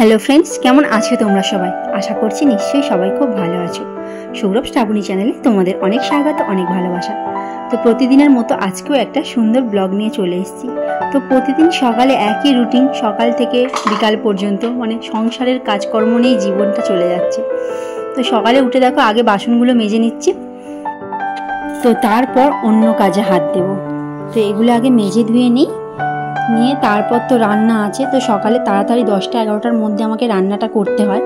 Hello friends, কেমন আছো তোমরা সবাই? আশা করছি নিশ্চয়ই সবাই খুব ভালো আছো। সৌরভ শ্রাবণী চ্যানেলে তোমাদের অনেক স্বাগত, অনেক ভালোবাসা। তো প্রতিদিনের মতো আজকেও একটা সুন্দর ব্লগ নিয়ে চলে এসেছি। তো প্রতিদিন সকালে একই রুটিন, সকাল থেকে বিকাল পর্যন্ত মানে সংসারের কাজকর্ম নিয়েই জীবনটা চলে যাচ্ছে। তো সকালে উঠে দেখো আগে বাসনগুলো মেজে নিচ্ছি, তো তারপর অন্য কাজে হাত দেব। তো এগুলো আগে মেজে ধুয়ে নিই, নিয়ে তারপর তো রান্না আছে। তো সকালে তাড়াতাড়ি 10টা-11টার মধ্যে আমাকে রান্নাটা করতে হয়,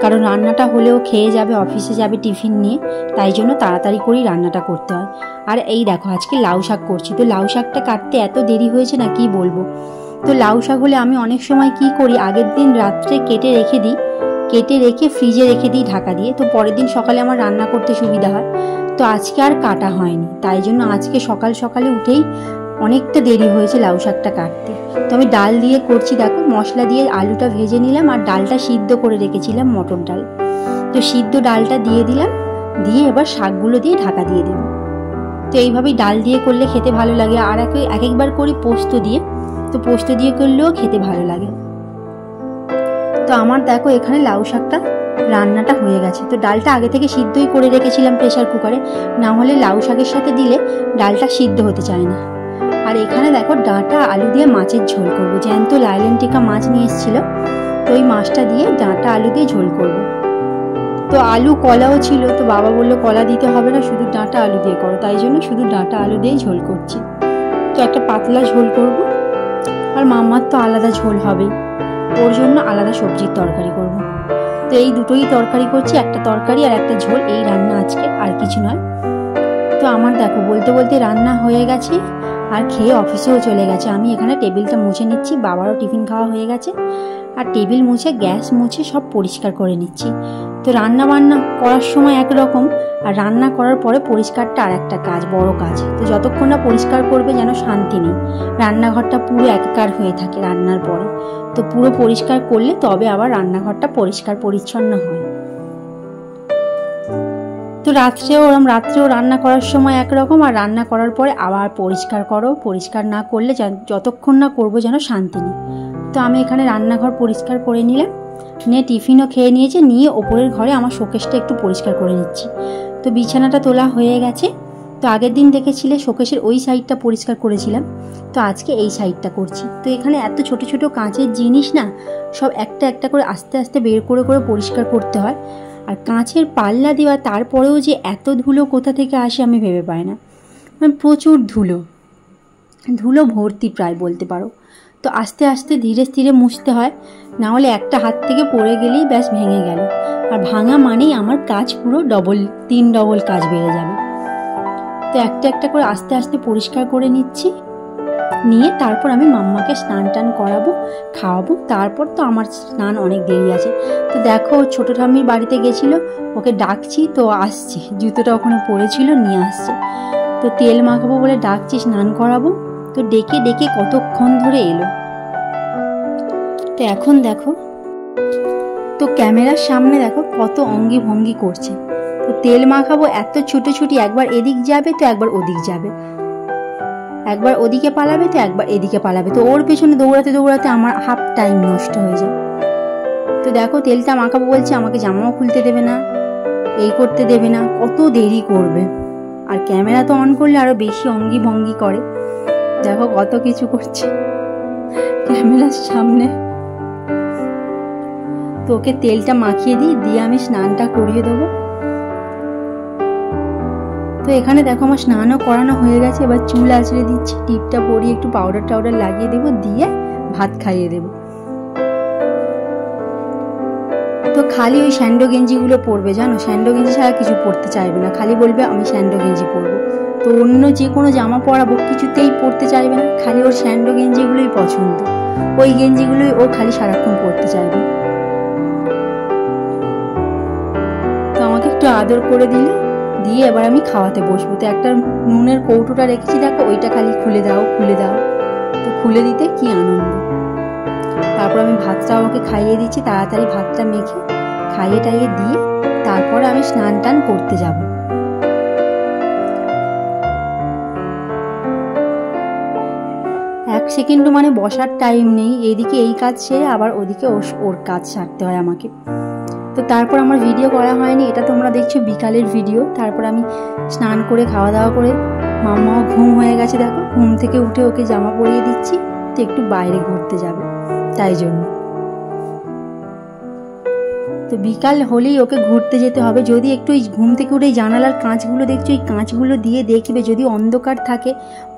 কারণ রান্নাটা হলেও খেয়ে যাবে, অফিসে যাবে টিফিন নিয়ে, তাই জন্য তাড়াতাড়ি করেই রান্নাটা করতে হয়। আর এই দেখো আজকে লাউ শাক করছি। তো লাউ শাকটা কাটতে এত দেরি হয়েছে না কি বলবো। তো লাউ শাক হলে আমি অনেক সময় কি করি, আগের দিন রাত্রে কেটে রেখে ফ্রিজে রেখে দিই ঢাকা দিয়ে। তো পরের দিন সকালে আমার রান্না করতে সুবিধা হয়। তো আজকে আর কাটা হয়নি, তাই জন্য আজকে সকালে উঠেই অনেকটা দেরি হয়েছে লাউ শাকটা কাটতে। তো আমি ডাল দিয়ে করছি, দেখো মশলা দিয়ে আলুটা ভেজে নিলাম আর ডালটা সিদ্ধ করে রেখেছিলাম, মটর ডাল। তো সিদ্ধ ডালটা দিয়ে দিলাম, দিয়ে এবার শাকগুলো দিয়ে ঢাকা দিয়ে দেবো। তো এইভাবেই ডাল দিয়ে করলে খেতে ভালো লাগে। আর একবার করি পোস্ত দিয়ে, তো পোস্ত দিয়ে করলেও খেতে ভালো লাগে। তো আমার দেখো এখানে লাউ শাকটা রান্নাটা হয়ে গেছে। তো ডালটা আগে থেকে সিদ্ধই করে রেখেছিলাম প্রেসার কুকারে, না হলে লাউ শাকের সাথে দিলে ডালটা সিদ্ধ হতে চায় না। আর এখানে দেখো ডাঁটা আলু দিয়ে মাছের ঝোল করবো। জ্যান্ত লাইলেন্টিকা মাছ নিয়ে এসেছিল, তো ওই মাছটা দিয়ে ডাঁটা আলু দিয়ে ঝোল করব। তো আলু কলাও ছিল, তো বাবা বললো কলা দিতে হবে না, শুধু ডাঁটা আলু দিয়ে করো, তাই জন্য শুধু ডাঁটা আলু দিয়ে ঝোল করছি। তো একটা পাতলা ঝোল করব, আর মামার তো আলাদা ঝোল হবে, ওর জন্য আলাদা সবজির তরকারি করব। তো এই দুটোই তরকারি করছি, একটা তরকারি আর একটা ঝোল, এই রান্না আজকে, আর কিছু নয়। তো আমার দেখো বলতে বলতে রান্না হয়ে গেছে, আর খেয়ে অফিসেও চলে গেছে। আমি এখানে টেবিলটা মুছে নিচ্ছি, বাবারও টিফিন খাওয়া হয়ে গেছে, আর টেবিল মুছে গ্যাস মুছে সব পরিষ্কার করে নিচ্ছি। তো রান্না বান্না করার সময় একরকম, আর রান্না করার পরে পরিষ্কারটা আর একটা কাজ, বড় কাজ। তো যতক্ষণ না পরিষ্কার করবে যেন শান্তি নেই, রান্নাঘরটা পুরো একাকার হয়ে থাকে রান্নার পরে। তো পুরো পরিষ্কার করলে তবে আবার রান্নাঘরটা পরিষ্কার পরিচ্ছন্ন হয়। তো রাত্রেও রান্না করার সময় একরকম, আর রান্না করার পরে আবার পরিষ্কার করো, পরিষ্কার না করলে যতক্ষণ না করবো যেন শান্তি নেই। তো আমি এখানে রান্নাঘর পরিষ্কার করে নিলাম, নিয়ে টিফিনও খেয়ে নিয়েছে, নিয়ে ওপরের ঘরে আমার শোকেসটা একটু পরিষ্কার করে নিচ্ছি। তো বিছানাটা তোলা হয়ে গেছে। তো আগের দিন দেখেছিলে শোকেসের ওই সাইডটা পরিষ্কার করেছিলাম, তো আজকে এই সাইডটা করছি। তো এখানে এত ছোট ছোট কাঁচের জিনিস না, সব একটা একটা করে আস্তে আস্তে বের করে করে পরিষ্কার করতে হয়। আর কাঁচের পাল্লা দেওয়া, তারপরেও যে এত ধুলো কোথা থেকে আসে আমি ভেবে পাই না, মানে প্রচুর ধুলো ভর্তি প্রায় বলতে পারো। তো আস্তে আস্তে ধীরে ধীরে মুছতে হয়, না হলে একটা হাত থেকে পড়ে গেলেই ব্যাস ভেঙে গেল, আর ভাঙা মানেই আমার কাজ পুরো তিন ডবল কাজ বেড়ে যাবে। তো একটা একটা করে আস্তে আস্তে পরিষ্কার করে নিচ্ছি, নিয়ে তারপর আমি মাম্মাকে স্নান টান করাবো, খাওয়াবো। তারপর তো আমার স্নান অনেক দেরি আছে। তো দেখো ছোট ঠাম্মির বাড়িতে গেছিলো, ওকে ডাকছি, তো আসছে, জুতোটা ওখানে পড়েছিল নিয়ে আসছে। তো তেল মাখাবো বলে ডাকছি, স্নান করাবো। তো ডেকে ডেকে কতক্ষণ ধরে এলো। তো এখন দেখো, তো ক্যামেরার সামনে দেখো কত অঙ্গি ভঙ্গি করছে। তো তেল মাখাবো, এত ছুটোছুটি, একবার এদিক যাবে তো একবার ওদিক যাবে, একবার ওদিকে পালাবে তো একবার এদিকে পালাবে। তো ওর পেছনে দৌড়াতে দৌড়াতে আমার হাফ টাইম নষ্ট হয়ে যায়। তো দেখো তেলটা মাখাবো বলছে, আমাকে জামাও খুলতে দেবে না, এই করতে দেবে না, কত দেরি করবে। আর ক্যামেরা তো অন করলে আরো বেশি অঙ্গি ভঙ্গি করে, দেখো কত কিছু করছে ক্যামেরার সামনে। তো ওকে তেলটা মাখিয়ে দিয়ে আমি স্নানটা করিয়ে দেবো। তো এখানে দেখো আমার স্নানও করানো হয়ে গেছে, এবার চুল আঁচড়ে দিচ্ছি, টিপটা পরিয়ে একটু পাউডার টাউডার লাগিয়ে দেবো, দিয়ে ভাত খাইয়ে দেবো। তো খালি ওই স্যান্ডো গেঞ্জিগুলো পরবে, জানো স্যান্ডো গেঞ্জি ছাড়া কিছু পরতে চাইবে না, খালি বলবে আমি স্যান্ডো গেঞ্জি পরবো। তো অন্য যে কোনো জামা পরাবো কিছুতেই পরতে চাইবে না, খালি ওর স্যান্ডো গেঞ্জিগুলোই পছন্দ, ওই গেঞ্জিগুলোই ও খালি সারাক্ষণ পরতে চাইবে। তো আমাকে একটু আদর করে দিয়ে এবার আমি খাওয়াতে বসবো। তো একটা নুনের কৌটোটা রেখেছি দেখো, ওইটা খালি খুলে দাও। তো খুলে দিতে কি আনন্দ। তারপর আমি ভাতটা ওকে খাইয়ে দিচ্ছি, তাড়াতাড়ি ভাতটা মেখে খাইয়ে টাইয়ে দিয়ে তারপর আমি স্নান টান করতে যাব। এক সেকেন্ডও মানে বসার টাইম নেই, এইদিকে এই কাজ সেরে আবার ওদিকে ওর কাজ সারতে হয় আমাকে। তো তারপর আমার ভিডিও করা হয়নি, এটা তোমরা দেখছো বিকালের ভিডিও। তারপর আমি স্নান করে খাওয়া দাওয়া করে, মাম্মাও ঘুম হয়ে গেছে, দেখো ঘুম থেকে উঠে ওকে জামা পরিয়ে দিচ্ছি, তো একটু বাইরে ঘুরতে যাবে তাই জন্য। তো বিকাল হলেই ওকে ঘুরতে যেতে হবে। যদি একটু এই ঘুম থেকে উঠে জানালার কাঁচগুলো দেখছো, এই কাঁচগুলো দিয়ে দেখবে যদি অন্ধকার থাকে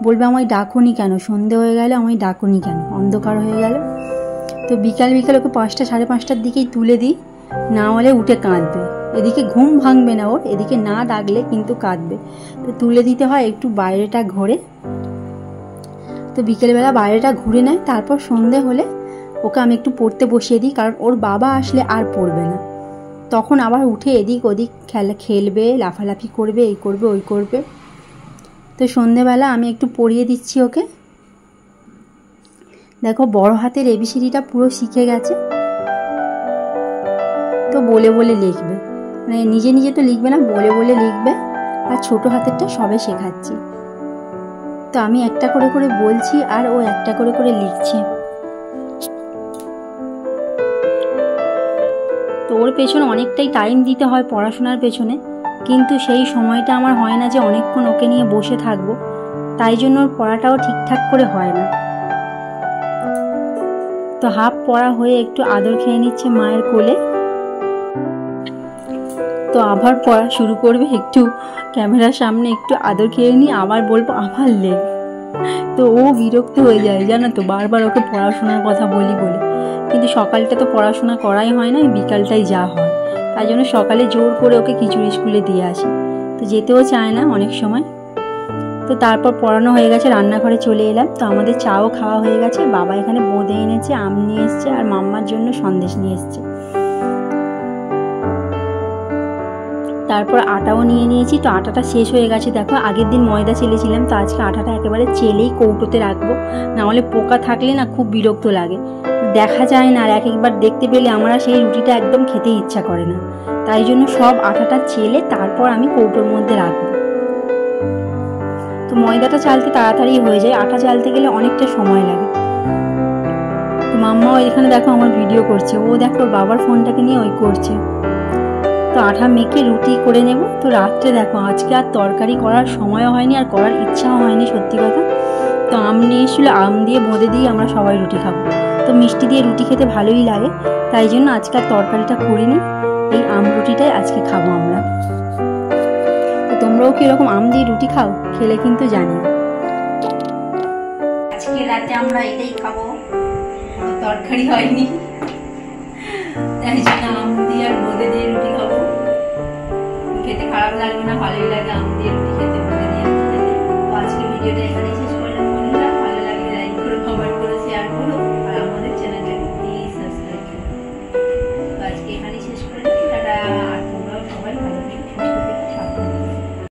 বলবে আমায় ডাকুনি কেন, সন্ধে হয়ে গেলে আমায় ডাকুনি কেন, অন্ধকার হয়ে গেল। তো বিকাল বিকাল ওকে 5টা সাড়ে 5টার দিকেই তুলে দিই, না হলে উঠে কাঁদবে। এদিকে ঘুম ভাঙবে না ওর, এদিকে না ডাকলে কিন্তু কাঁদবে। তো তুলে দিতে হয় একটু বাইরেটা ঘুরে। তো বিকেলবেলা বাইরেটা ঘুরে নেয়, তারপর সন্ধে হলে ওকে আমি একটু পড়তে বসিয়ে দিই, কারণ ওর বাবা আসলে আর পড়বে না, তখন আবার উঠে এদিক ওদিক খেলবে, লাফালাফি করবে, এই করবে ওই করবে। তো সন্ধেবেলা আমি একটু পড়িয়ে দিচ্ছি ওকে। দেখো বড় হাতের এবিসিডিটা পুরো শিখে গেছে, তো বলে বলে লিখবে, মানে নিজে নিজে তো লিখবে না, বলে বলে লিখবে। আর ছোট হাতেরটা সবে শেখাচ্ছি, তো আমি একটা করে করে বলছি আর ও একটা করে করে লিখছে। তো ওর পেছনে অনেকটাই টাইম দিতে হয় পড়াশোনার পেছনে, কিন্তু সেই সময়টা আমার হয় না যে অনেকক্ষণ ওকে নিয়ে বসে থাকবো, তাই জন্য ওর পড়াটাও ঠিকঠাক করে হয় না। তো হাফ পড়া হয়ে একটু আদর খেয়ে নিচ্ছে মায়ের কোলে, তো আবার পড়া শুরু করবে। একটু ক্যামেরার সামনে একটু আদর খেয়ে নিই, আবার বলবো আবার লেখ। তো ও বিরক্ত হয়ে যায় জানো তো, বারবার ওকে পড়াশোনার কথা বলি বলে। কিন্তু সকালটা তো পড়াশোনা করাই হয় না, বিকালটাই যা হয়, তাই জন্য সকালে জোর করে ওকে খিচুড়ি স্কুলে দিয়ে আসি, তো যেতেও চায় না অনেক সময়। তো তারপর পড়ানো হয়ে গেছে, রান্নাঘরে চলে এলাম। তো আমাদের চাও খাওয়া হয়ে গেছে, বাবা এখানে বোঁদে এনেছে, আম নিয়ে এসছে, আর মাম্মার জন্য সন্দেশ নিয়ে এসছে। তারপর আটাও নিয়ে নিয়েছি, তো আটাটা শেষ হয়ে গেছে। দেখো আগের দিন ময়দা চেলেছিলাম, তো আজকে আটাটা একেবারে চেলেই কৌটোতে রাখবো, নাহলে পোকা থাকলে না খুব বিরক্ত লাগে, দেখা যায় না, আর এক একবার দেখতে পেলে আমরা সেই রুটিটা একদম খেতে ইচ্ছা করে না। তাই জন্য সব আটাটা চেলে তারপর আমি কৌটোর মধ্যে রাখবো। তো ময়দাটা চালতে তাড়াতাড়ি হয়ে যায়, আটা চালতে গেলে অনেকটা সময় লাগে। তো মাম্মাও এখানে দেখো আমার ভিডিও করছে, ও দেখো বাবার ফোনটাকে নিয়ে ওই করছে। তো আটা মেখে রুটি করে নেব। তো রাত্রে দেখো আজকে আর তরকারি করার সময়ও হয়নি, আর করার ইচ্ছাও হয়নি সত্যি কথা। তো আম নিয়ে এসেছিলো, আম দিয়ে বোঁদে দিয়ে আমরা সবাই রুটি খাবো। তো মিষ্টি দিয়ে রুটি খেতে ভালোই লাগে, তাই জন্য আজকে আর তরকারিটা করিনি, এই আম রুটিটাই আজকে খাবো আমরা। তো তোমরাও কি এরকম আম দিয়ে রুটি খাও? খেলে কিন্তু জানি। আজকে রাতে আমরা এটাই খাবো, তরকারি হয়নি, তাই জন্য আম দিয়ে আর বোঁদে দিয়ে রুটি খাবো। খেতে খারাপ লাগবে না, ভালোই লাগে আম দিয়ে।